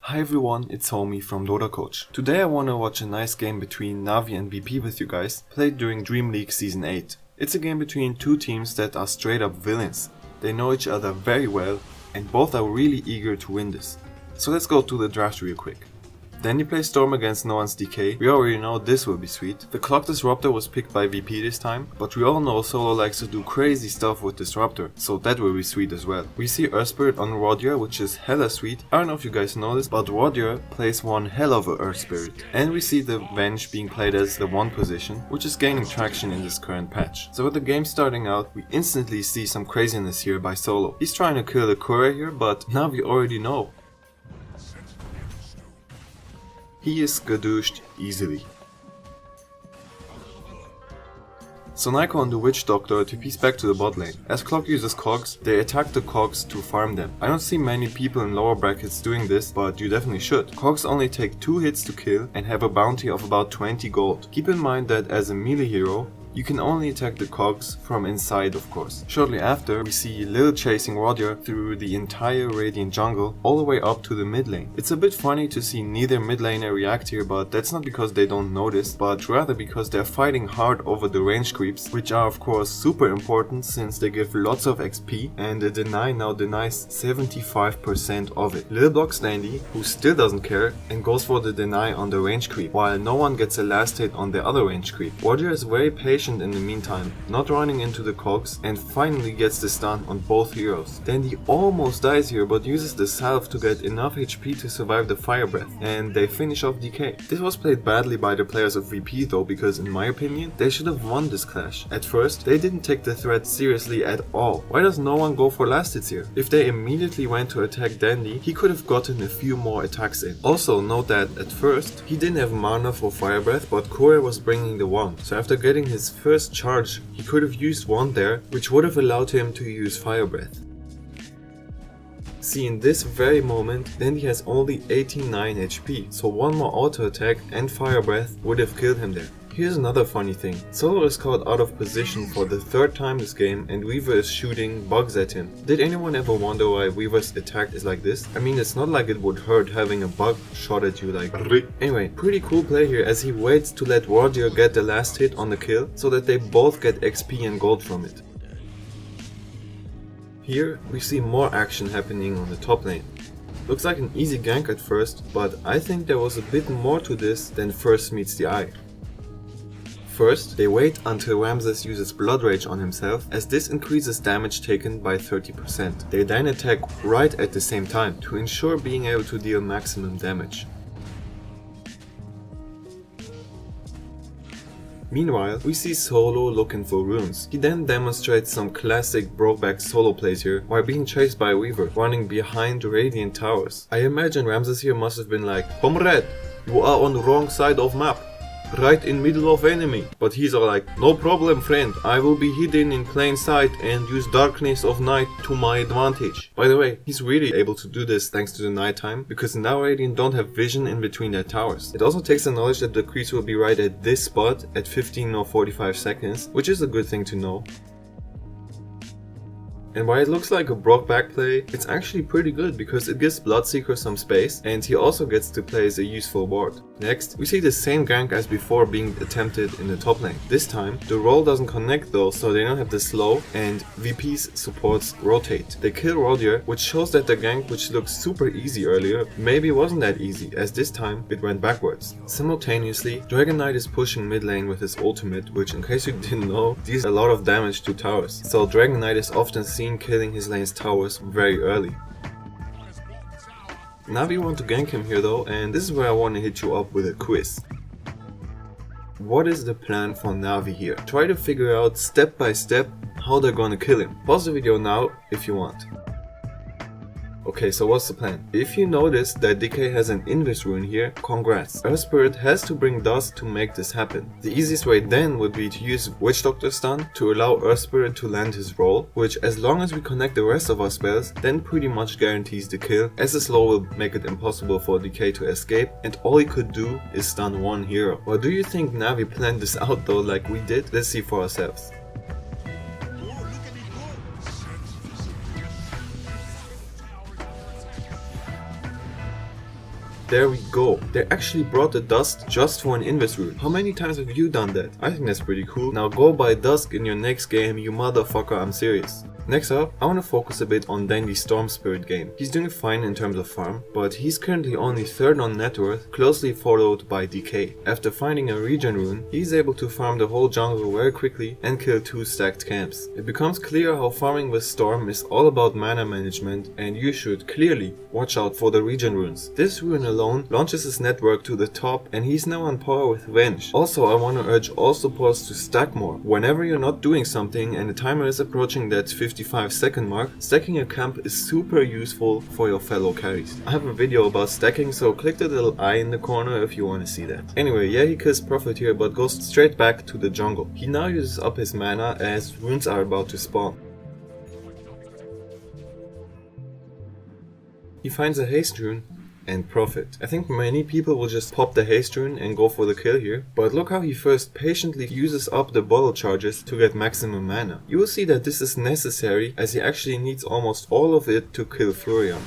Hi everyone, it's Homie from Dota Coach. Today I wanna watch a nice game between Navi and VP with you guys, played during Dream League Season 8. It's a game between two teams that are straight up villains. They know each other very well, and both are really eager to win this. So let's go to the draft real quick. Dendi plays Storm against doesnt. We already know this will be sweet. The Clock Disruptor was picked by VP this time, but we all know Solo likes to do crazy stuff with Disruptor, so that will be sweet as well. We see Earth Spirit on Rodier, which is hella sweet. I don't know if you guys know this, but Rodier plays one hell of a Earth Spirit. And we see the Venge being played as the 1 position, which is gaining traction in this current patch. So with the game starting out, we instantly see some craziness here by Solo. He's trying to kill the courier here, but Navi already know. He is skadooshed easily. So Naiko and the Witch Doctor TPs back to the bot lane. As Clock uses cogs, they attack the cogs to farm them. I don't see many people in lower brackets doing this, but you definitely should. Cogs only take 2 hits to kill and have a bounty of about 20 gold. Keep in mind that as a melee hero, you can only attack the cogs from inside, of course. Shortly after, we see Lil chasing Rodier through the entire Radiant jungle all the way up to the mid lane. It's a bit funny to see neither mid laner react here, but that's not because they don't notice, but rather because they're fighting hard over the range creeps, which are of course super important since they give lots of XP, and the deny now denies 75% of it. Lil blocks Dendi, who still doesn't care, and goes for the deny on the range creep, while no one gets a last hit on the other range creep. Rodier is very patient in the meantime, not running into the cogs, and finally gets the stun on both heroes. Dendi almost dies here, but uses the salve to get enough HP to survive the fire breath, and they finish off DK. This was played badly by the players of VP though, because in my opinion, they should have won this clash. At first, they didn't take the threat seriously at all. Why does no one go for last hits here? If they immediately went to attack Dendi, he could have gotten a few more attacks in. Also note that at first, he didn't have mana for fire breath, but Courier was bringing the wand, so after getting his first charge, he could have used wand there, which would have allowed him to use fire breath. See, in this very moment, Dendi has only 89 HP, so one more auto attack and fire breath would have killed him there. Here's another funny thing. Solo is caught out of position for the 3rd time this game, and Weaver is shooting bugs at him. Did anyone ever wonder why Weaver's attack is like this? I mean, it's not like it would hurt having a bug shot at you like... Anyway, pretty cool play here as he waits to let Rodier get the last hit on the kill, so that they both get XP and gold from it. Here, we see more action happening on the top lane. Looks like an easy gank at first, but I think there was a bit more to this than first meets the eye. First, they wait until Ramses uses Blood Rage on himself, as this increases damage taken by 30%. They then attack right at the same time, to ensure being able to deal maximum damage. Meanwhile, we see Solo looking for runes. He then demonstrates some classic brokeback solo plays here, while being chased by Weaver, running behind Radiant towers. I imagine Ramses here must have been like, "Comrade, you are on the wrong side of map. Right in middle of enemy." But he's all like, "No problem, friend, I will be hidden in plain sight and use darkness of night to my advantage." By the way, he's really able to do this thanks to the nighttime, because now Radiant don't have vision in between their towers. It also takes the knowledge that the creeps will be right at this spot at 15 or 45 seconds, which is a good thing to know. And while it looks like a Brock backplay, it's actually pretty good because it gives Bloodseeker some space, and he also gets to play as a useful ward. Next, we see the same gank as before being attempted in the top lane. This time, the roll doesn't connect though, so they don't have the slow, and VP's supports rotate. They kill Rodier, which shows that the gank, which looked super easy earlier, maybe wasn't that easy, as this time it went backwards. Simultaneously, Dragon Knight is pushing mid lane with his ultimate, which in case you didn't know, deals a lot of damage to towers. So Dragon Knight is often seen killing his lane's towers very early. Navi want to gank him here though, and this is where I want to hit you up with a quiz. What is the plan for Navi here? Try to figure out step by step how they're gonna kill him. Pause the video now if you want. Okay, so what's the plan? If you notice that DK has an Invis rune here, congrats. Earth Spirit has to bring dust to make this happen. The easiest way then would be to use Witch Doctor stun to allow Earth Spirit to land his roll, which as long as we connect the rest of our spells, then pretty much guarantees the kill, as the slow will make it impossible for DK to escape, and all he could do is stun one hero. Or do you think Navi planned this out though like we did? Let's see for ourselves. There we go. They actually brought the Dusk just for an Invis rune. How many times have you done that? I think that's pretty cool. Now go buy Dusk in your next game, you motherfucker, I'm serious. Next up, I want to focus a bit on Dendi Storm Spirit game. He's doing fine in terms of farm, but he's currently only 3rd on net worth, closely followed by DK. After finding a regen rune, he's able to farm the whole jungle very quickly and kill 2 stacked camps. It becomes clear how farming with Storm is all about mana management, and you should clearly watch out for the regen runes. This rune alone launches his network to the top, and he's now on par with Venge. Also, I want to urge all supports to stack more. Whenever you're not doing something and the timer is approaching that 55-second mark, stacking a camp is super useful for your fellow carries. I have a video about stacking, so click the little eye in the corner if you want to see that. Anyway, yeah, he kills Prophet here, but goes straight back to the jungle. He now uses up his mana as runes are about to spawn. He finds a haste rune and Prophet. I think many people will just pop the haste rune and go for the kill here, but look how he first patiently uses up the bottle charges to get maximum mana. You will see that this is necessary as he actually needs almost all of it to kill Furion.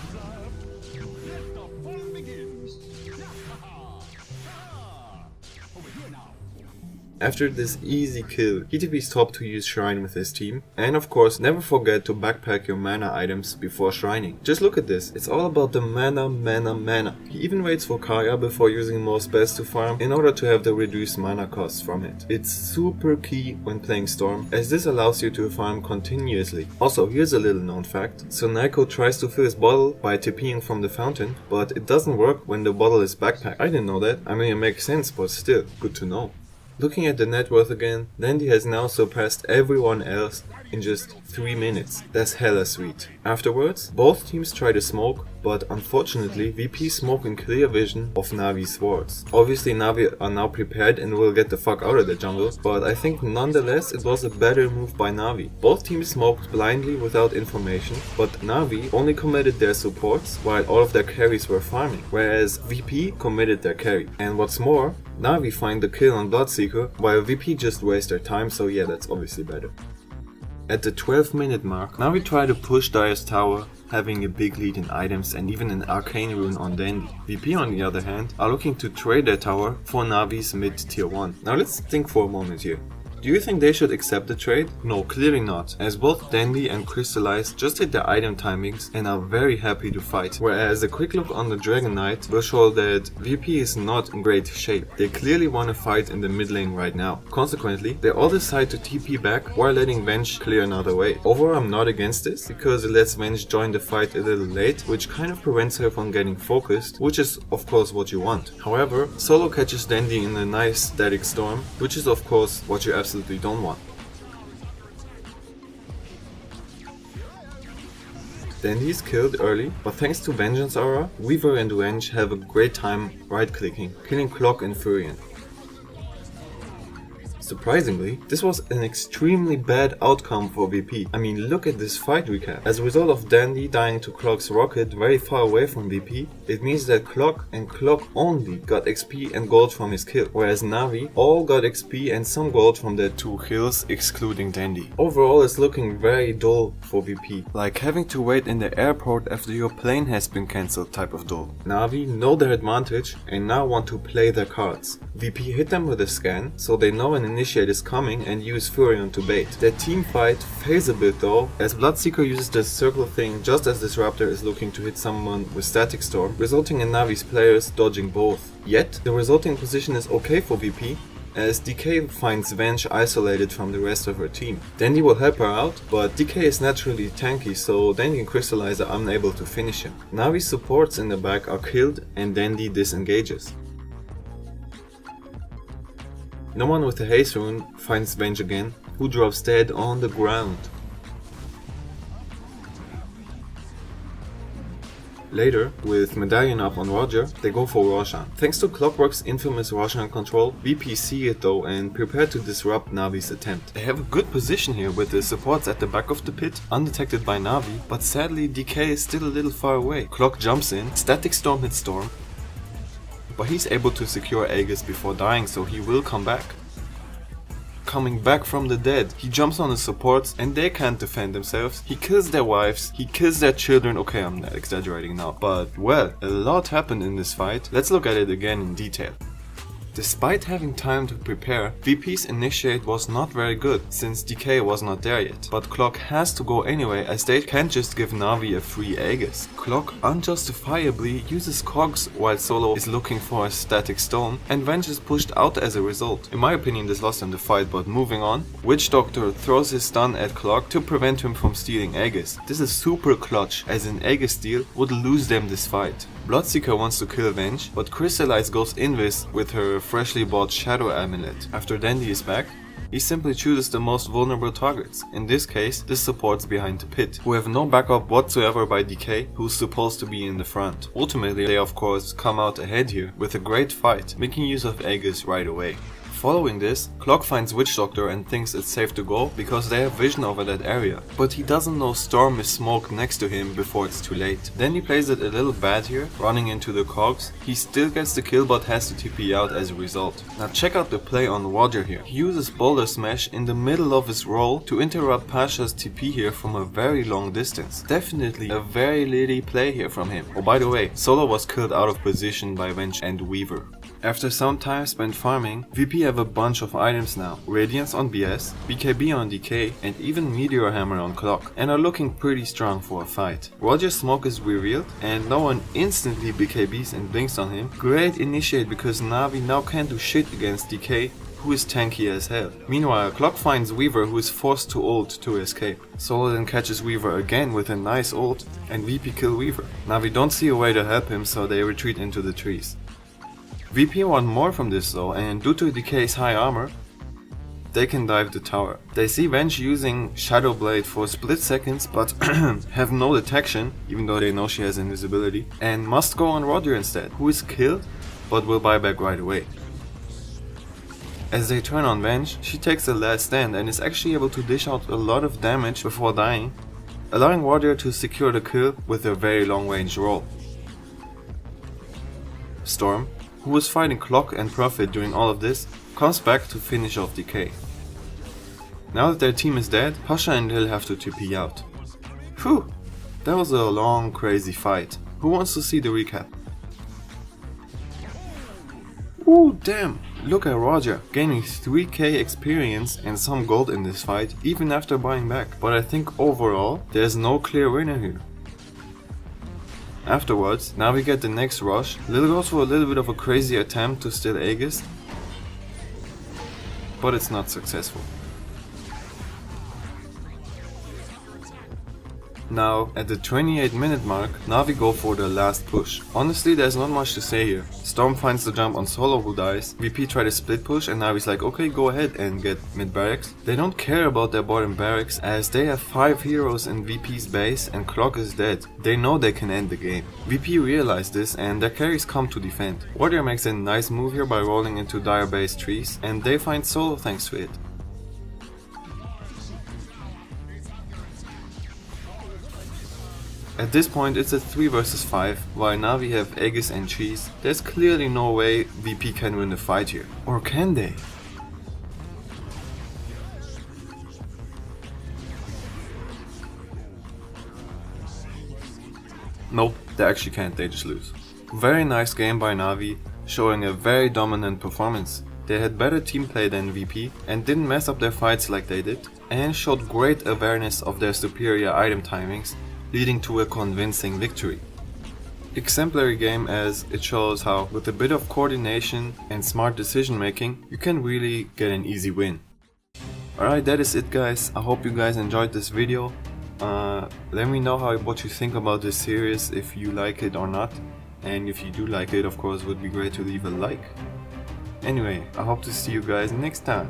After this easy kill, he TP's top to use Shrine with his team, and of course never forget to backpack your mana items before shrining. Just look at this, it's all about the mana. He even waits for Kaya before using more spells to farm in order to have the reduced mana costs from it. It's super key when playing Storm, as this allows you to farm continuously. Also, here's a little known fact, so Naiko tries to fill his bottle by TPing from the fountain, but it doesn't work when the bottle is backpacked. I didn't know that, I mean it makes sense, but still, good to know. Looking at the net worth again, Dendi has now surpassed everyone else in just 3 minutes. That's hella sweet. Afterwards, both teams try to smoke, but unfortunately VP smoke in clear vision of Navi's wards. Obviously Navi are now prepared and will get the fuck out of the jungle, but I think nonetheless it was a better move by Navi. Both teams smoked blindly without information, but Navi only committed their supports while all of their carries were farming, whereas VP committed their carry. And what's more, Navi find the kill on Bloodseeker while VP just waste their time, so yeah, that's obviously better. At the 12-minute mark, Navi try to push Dire's tower, having a big lead in items and even an arcane rune on Dendi. VP on the other hand are looking to trade their tower for Navi's mid tier 1. Now let's think for a moment here. Do you think they should accept the trade? No, clearly not, as both Dendi and Crystallize just hit their item timings and are very happy to fight, whereas a quick look on the Dragon Knight will show that VP is not in great shape. They clearly want to fight in the mid lane right now. Consequently, they all decide to TP back while letting Venge clear another way. Overall, I'm not against this, because it lets Venge join the fight a little late, which kind of prevents her from getting focused, which is of course what you want. However, Solo catches Dendi in a nice static storm, which is of course what you absolutely don't want. Dendi is killed early, but thanks to Vengeance Aura, Weaver and Venge have a great time right-clicking, killing Clock and Furion. Surprisingly, this was an extremely bad outcome for VP. I mean, look at this fight recap. As a result of Dendi dying to Clock's rocket very far away from VP, it means that Clock and Clock only got XP and gold from his kill, whereas Navi all got XP and some gold from their 2 kills, excluding Dendi. Overall, it's looking very dull for VP, like having to wait in the airport after your plane has been cancelled type of dull. Navi know their advantage and now want to play their cards. VP hit them with a scan, so they know an initiate is coming and use Furion to bait. Their team fight fails a bit though, as Bloodseeker uses the circle thing just as Disruptor is looking to hit someone with Static Storm, resulting in Navi's players dodging both. Yet, the resulting position is okay for VP, as DK finds Venge isolated from the rest of her team. Dendi will help her out, but DK is naturally tanky, so Dendi and Crystallize are unable to finish him. Navi's supports in the back are killed and Dendi disengages. No one with a haste rune finds Venge again, who drops dead on the ground. Later, with Medallion up on Roger, they go for Roshan. Thanks to Clockwork's infamous Roshan control, VP see it though and prepare to disrupt Navi's attempt. They have a good position here with the supports at the back of the pit, undetected by Navi, but sadly DK is still a little far away. Clock jumps in, Static Storm hits Storm, but he's able to secure Aegis before dying, so he will come back. coming back from the dead. He jumps on the supports and they can't defend themselves. He kills their wives, he kills their children. Okay, I'm not exaggerating now, but well, a lot happened in this fight. Let's look at it again in detail. Despite having time to prepare, VP's initiate was not very good since DK was not there yet, but Clock has to go anyway as they can't just give Navi a free Aegis. Clock unjustifiably uses cogs while Solo is looking for a static stone, and Venge is pushed out as a result. In my opinion this lost him the fight, but moving on. Witch Doctor throws his stun at Clock to prevent him from stealing Aegis. This is super clutch as an Aegis steal would lose them this fight. Bloodseeker wants to kill Venge, but Crystallize goes invis with her freshly bought Shadow Amulet. After Dendi is back, he simply chooses the most vulnerable targets, in this case the supports behind the pit, who have no backup whatsoever by DK, who's supposed to be in the front. Ultimately they of course come out ahead here with a great fight, making use of Aegis right away. Following this, Clock finds Witch Doctor and thinks it's safe to go because they have vision over that area, but he doesn't know Storm is smoked next to him before it's too late. Then he plays it a little bad here, running into the cogs. He still gets the kill but has to TP out as a result. Now check out the play on Roger here. He uses Boulder Smash in the middle of his roll to interrupt Pasha's TP here from a very long distance. Definitely a very litty play here from him. Oh, by the way, Solo was killed out of position by Venge and Weaver. After some time spent farming, VP have a bunch of items now. Radiance on BS, BKB on DK, and even Meteor Hammer on Clock, and are looking pretty strong for a fight. Roger's smoke is revealed, and no one instantly BKBs and blinks on him. Great initiate because Navi now can't do shit against DK, who is tanky as hell. Meanwhile, Clock finds Weaver, who is forced to ult to escape. Solo then catches Weaver again with a nice ult, and VP kill Weaver. Navi don't see a way to help him, so they retreat into the trees. VP want more from this though, and due to DK's high armor, they can dive the tower. They see Venge using Shadow Blade for split seconds but have no detection, even though they know she has invisibility, and must go on Roger instead, who is killed but will buy back right away. As they turn on Venge, she takes a last stand and is actually able to dish out a lot of damage before dying, allowing Roger to secure the kill with a very long range roll. Storm, who was fighting Clock and Prophet during all of this, comes back to finish off DK. Now that their team is dead, Pasha and Hill have to TP out. Phew, that was a long crazy fight. Who wants to see the recap? Ooh damn, look at Roger, gaining 3k experience and some gold in this fight even after buying back. But I think overall, there's no clear winner here. Afterwards, now we get the next rush. Lil goes for a little bit of a crazy attempt to steal Aegis, but it's not successful. Now, at the 28-minute mark, Navi go for the last push. Honestly, there's not much to say here. Storm finds the jump on Solo who dies, VP try to split push and Navi's like, okay, go ahead and get mid barracks. They don't care about their bottom barracks as they have 5 heroes in VP's base and Clock is dead. They know they can end the game. VP realize this and their carries come to defend. Warrior makes a nice move here by rolling into dire base trees and they find Solo thanks to it. At this point it's a 3 vs 5, while Navi have Aegis and Cheese. There's clearly no way VP can win the fight here. Or can they? Nope, they actually can't, they just lose. Very nice game by Navi, showing a very dominant performance. They had better team play than VP and didn't mess up their fights like they did, and showed great awareness of their superior item timings, leading to a convincing victory. Exemplary game as it shows how, with a bit of coordination and smart decision making, you can really get an easy win. Alright, that is it guys. I hope you guys enjoyed this video. Let me know what you think about this series, if you like it or not. And if you do like it, of course, it would be great to leave a like. Anyway, I hope to see you guys next time.